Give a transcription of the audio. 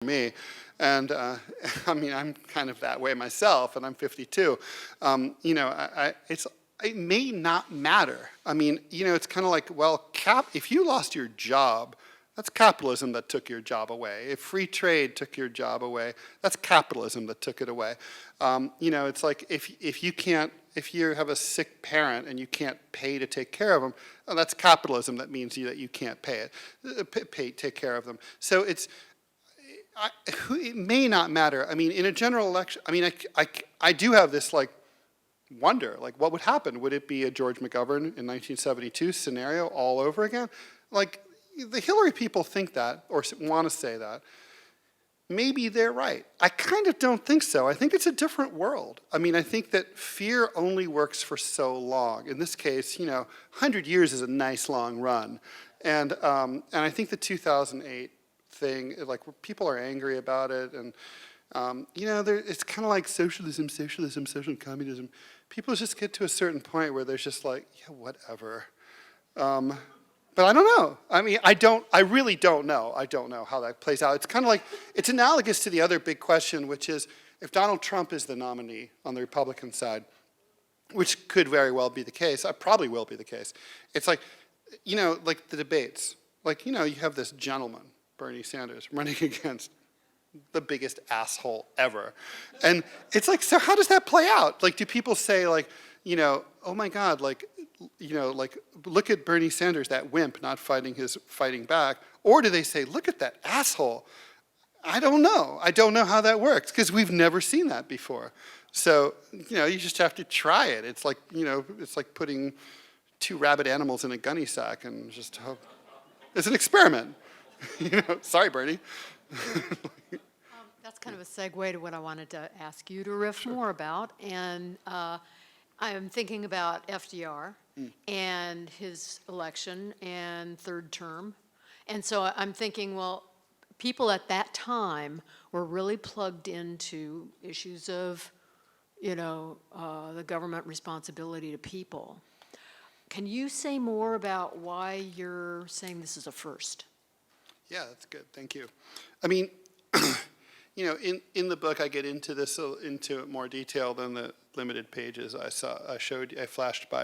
me. And I mean, I'm kind of that way myself, and I'm 52. You know, it may not matter. I mean, you know, it's kind of like, well, if you lost your job, that's capitalism that took your job away. If free trade took your job away, that's capitalism that took it away. You know, it's like if you have a sick parent and you can't pay to take care of them, well, that's capitalism that means that you can't take care of them. So it may not matter. I mean, in a general election, I mean, I do have this like wonder, like what would happen? Would it be a George McGovern in 1972 scenario all over again? Like the Hillary people think that or want to say that. Maybe they're right. I kind of don't think so. I think it's a different world. I mean, I think that fear only works for so long. In this case, you know, 100 years is a nice long run. And I think the 2008 thing, like people are angry about it, and you know, it's kind of like socialism, communism. People just get to a certain point where they're just like, yeah, whatever. But I don't know. I mean, I really don't know. I don't know how that plays out. It's kind of like, it's analogous to the other big question, which is if Donald Trump is the nominee on the Republican side, which could very well be the case, probably will be the case. It's like, you know, like the debates. Like, you know, you have this gentleman, Bernie Sanders, running against the biggest asshole ever. And it's like, so how does that play out? Like, do people say like, you know, oh my God, like, you know, like, look at Bernie Sanders, that wimp not fighting back? Or do they say, look at that asshole? I don't know. I don't know how that works because we've never seen that before. So, you know, you just have to try it. It's like, you know, it's like putting two rabid animals in a gunny sack and just hope. It's an experiment. You know, sorry, Bernie. That's kind of a segue to what I wanted to ask you to riff more about. And I'm thinking about FDR and his election and third term. And so I'm thinking, well, people at that time were really plugged into issues of, you know, the government responsibility to people. Can you say more about why you're saying this is a first? Yeah, that's good. Thank you. I mean, you know, in the book, I get into this into more detail than the limited pages I flashed by.